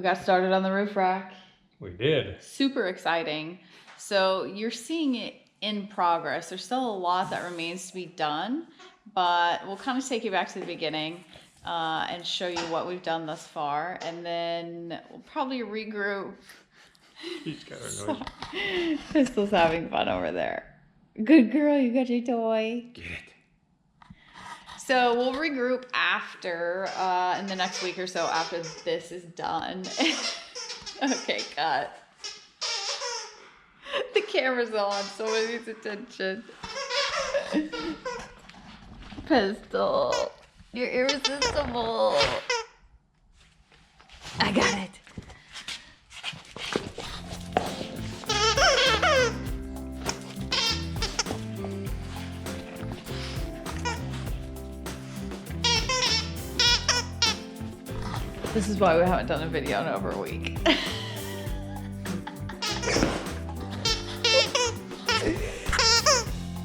We got started on the roof rack. We did. Super exciting. So you're seeing it in progress. There's still a lot that remains to be done, but we'll kind of take you back to the beginning and show you what we've done thus far, and then we'll probably regroup. He's got our noise. Pistol's having fun over there. Good girl, you got your toy. Get it. So we'll regroup after, in the next week or so after this is done. Okay, cut. The camera's on, so it needs attention. Pistol, you're irresistible. I got it. This is why we haven't done a video in over a week.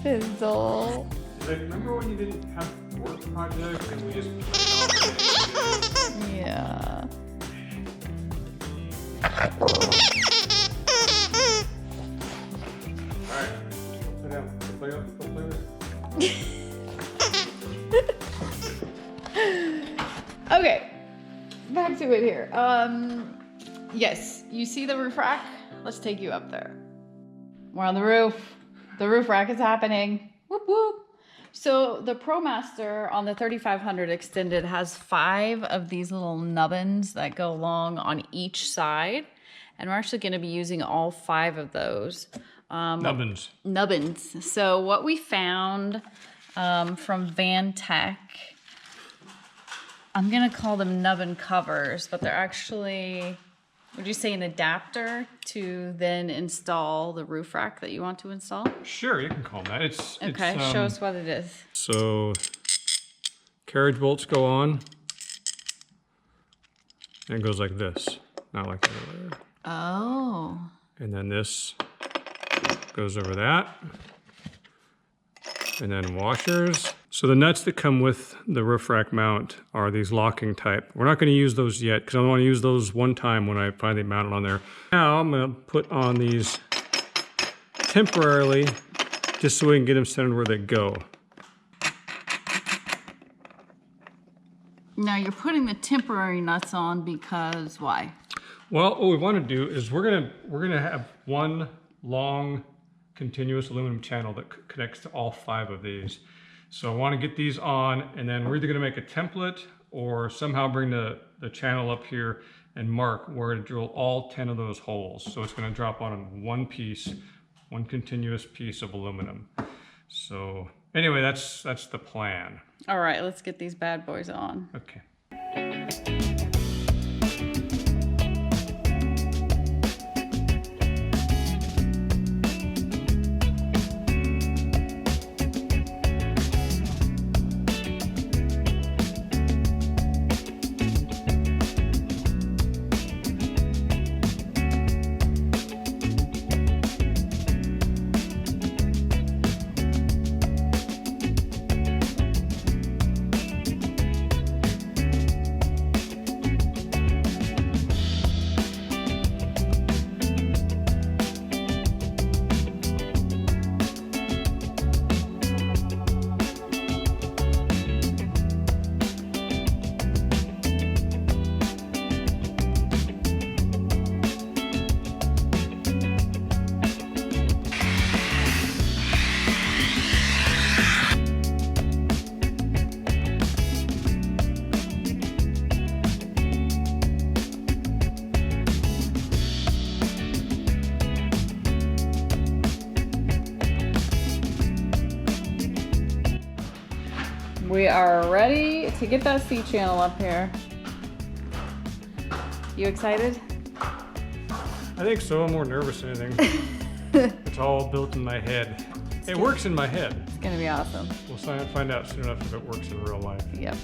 Pistol. Like, remember when you didn't have work projects and we just Yeah. Alright. Sit down. Go play with it. Okay. Back to it here. Yes, you see the roof rack? Let's take you up there. We're on the roof. The roof rack is happening. Whoop whoop. So the ProMaster on the 3500 extended has 5 of these little nubbins that go along on each side, and we're actually going to be using all 5 of those. Nubbins. Nubbins. So what we found from Van Tech, I'm gonna call them nubbin covers, but they're actually, would you say, an adapter to then install the roof rack that you want to install? Sure, you can call them that. It's Okay, show us what it is. So carriage bolts go on, and it goes like this, not like that over there. Oh. And then this goes over that. And then washers. So the nuts that come with the roof rack mount are these locking type. We're not going to use those yet because I want to use those one time when I finally mount it on there. Now I'm going to put on these temporarily just so we can get them centered where they go. Now you're putting the temporary nuts on because why? Well, what we want to do is we're gonna have one long continuous aluminum channel that connects to all 5 of these. So I want to get these on, and then we're either going to make a template or somehow bring the channel up here and mark where to drill all 10 of those holes. So it's going to drop on one piece, one continuous piece of aluminum. So anyway, that's the plan. All right, let's get these bad boys on. Okay. We are ready to get that C channel up here. You excited? I think so. I'm more nervous than anything. It's all built in my head. It works in my head. It's gonna be awesome. We'll find out soon enough if it works in real life. Yep.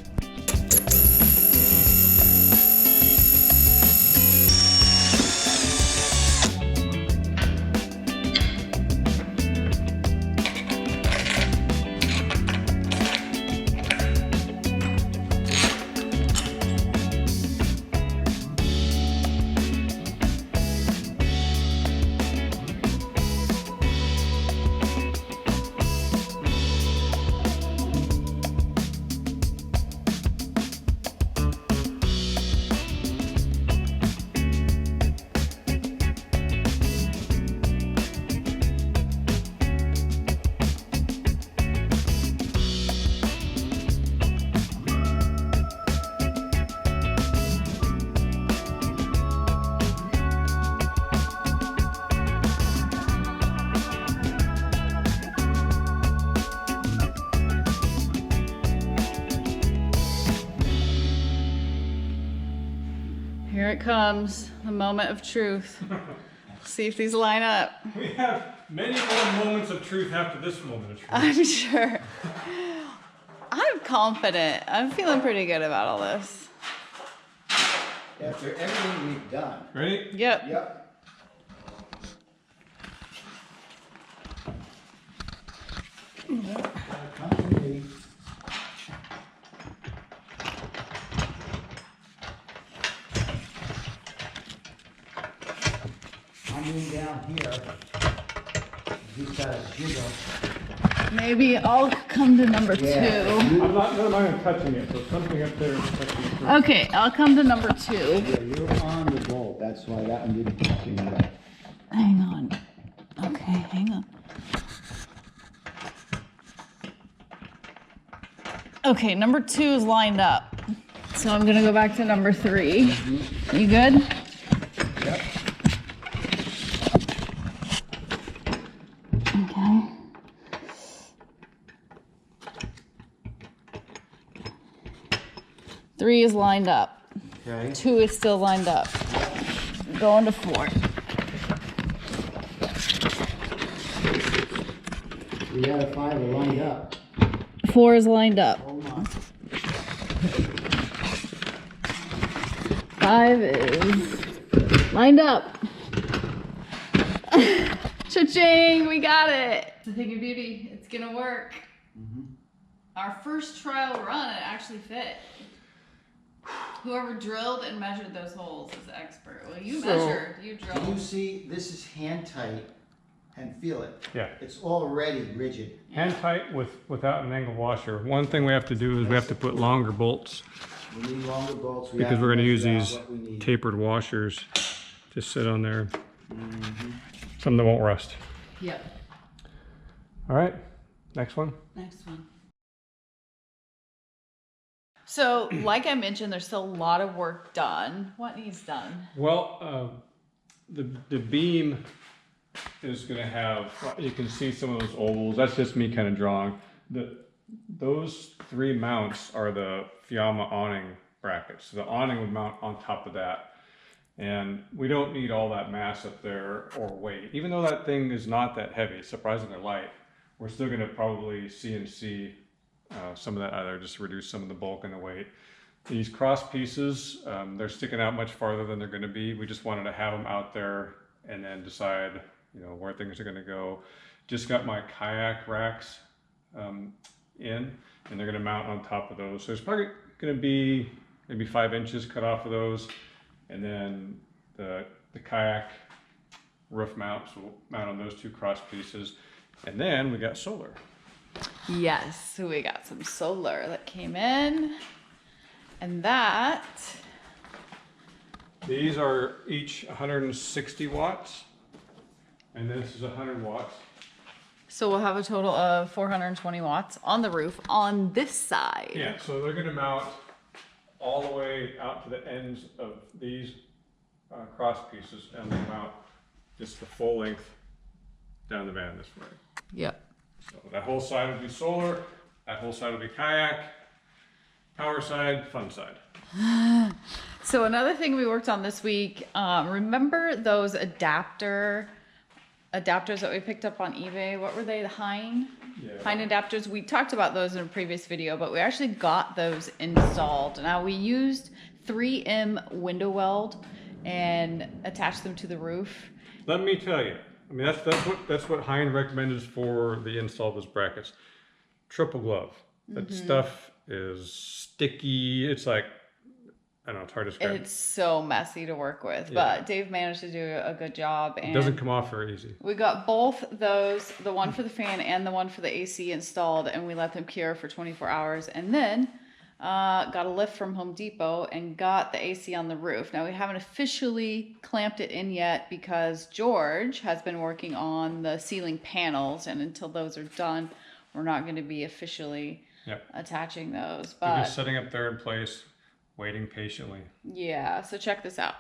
Here it comes, the moment of truth. See if these line up. We have many more moments of truth after this moment of truth. I'm sure. I'm confident. I'm feeling pretty good about all this. After everything we've done. Ready? Yep. Yep. Continuity. Coming down here. He's got a jiggle. Maybe I'll come to number Yeah. 2. I'm not even touching it, so something up there is touching it. Okay, I'll come to number 2. Yeah, you're on the bolt. That's why that one didn't touch you yet. Hang on. Okay, hang on. Okay, number 2 is lined up. So I'm gonna go back to number 3. You good? Yep. Okay. Three is lined up. Okay. 2 is still lined up. Going to 4. 3 out of 5 are lined up. 4 is lined up. Hold on. 5 is lined up. Cha-ching, we got it. The thing of beauty, it's gonna work. Our first trial run, it actually fit. Whoever drilled and measured those holes is the expert. Well, you measured, you Do drilled. you see, this is hand tight and feel it. Yeah. It's already rigid. Hand tight without an angle washer. One thing we have to do is we have to put longer bolts We need longer bolts. We because have we're going to use measure out these what we need. tapered washers to sit on there. Something that won't rust. Yep. All right, next one. Next one. So, like I mentioned, there's still a lot of work done. What needs done? Well, the beam is going to have, you can see some of those ovals. That's just me kind of drawing. Those 3 mounts are the Fiamma awning brackets. So the awning would mount on top of that. And we don't need all that mass up there or weight. Even though that thing is not that heavy, it's surprisingly light, we're still going to probably CNC some of that either, just to reduce some of the bulk and the weight. These cross pieces, they're sticking out much farther than they're going to be. We just wanted to have them out there and then decide, where things are going to go. Just got my kayak racks in, and they're going to mount on top of those. So it's probably going to be maybe 5 inches cut off of those, and then the kayak roof mounts will mount on those 2 cross pieces, and then we got solar. Yes, so we got some solar that came in, and that. These are each 160 watts, and this is 100 watts. So we'll have a total of 420 watts on the roof on this side. Yeah, so they're going to mount all the way out to the ends of these cross pieces, and they'll mount just the full length down the van this way. Yep. So that whole side will be solar, that whole side will be kayak, power side, fun side. So another thing we worked on this week, remember those adapters that we picked up on eBay? What were they, the Hein? Yeah. Hein adapters. We talked about those in a previous video, but we actually got those installed. Now we used 3M window weld and attached them to the roof. Let me tell you, I mean, that's what Hein recommended for the install of those brackets. Triple glove. That stuff is sticky. It's like, I don't know, it's hard to describe. It's so messy to work with, Yeah. but Dave managed to do a good job. And It doesn't come off very easy. we got both those, the one for the fan and the one for the AC installed, and we let them cure for 24 hours. And then got a lift from Home Depot and got the AC on the roof. Now we haven't officially clamped it in yet because George has been working on the ceiling panels, and until those are done, we're not going to be officially Yep. attaching those. We're But just setting up there in place, waiting patiently. yeah, so check this out.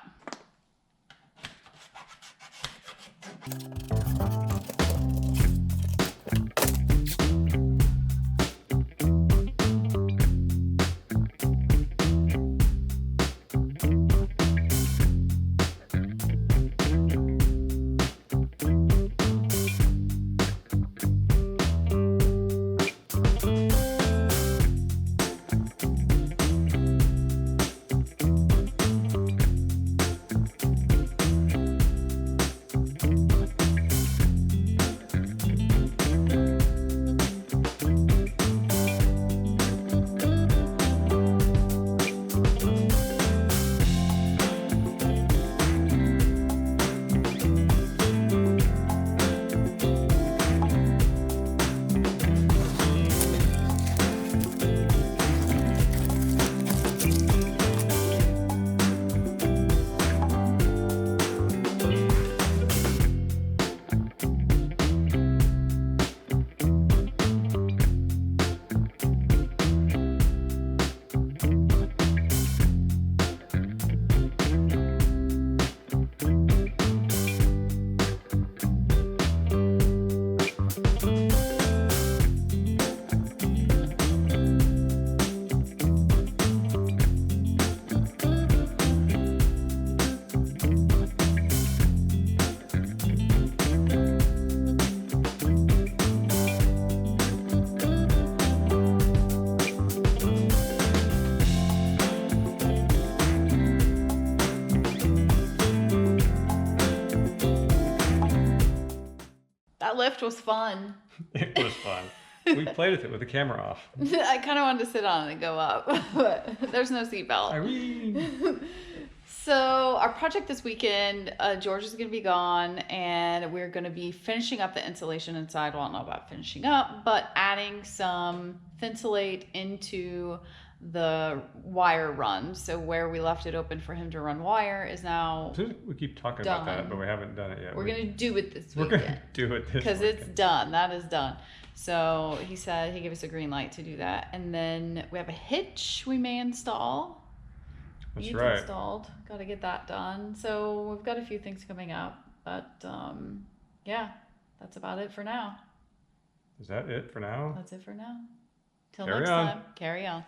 lift was fun. It was fun. We played with it with the camera off. I kind of wanted to sit on it and go up, but there's no seatbelt. Irene. So our project this weekend, George is going to be gone, and we're going to be finishing up the insulation inside. Well, I don't know about finishing up, but adding some thinsulate into the wire run. So where we left it open for him to run wire is now We keep talking about that, but we haven't done it yet. We're going to do it this We're weekend. going to do it this Because weekend. it's done. That is done. So he said he gave us a green light to do that. And then we have a hitch we may install. That's Needs right. installed. Got to get that done. So we've got a few things coming up. But yeah, that's about it for now. Is that it for now? That's it for now. Till Carry next on. time, carry on.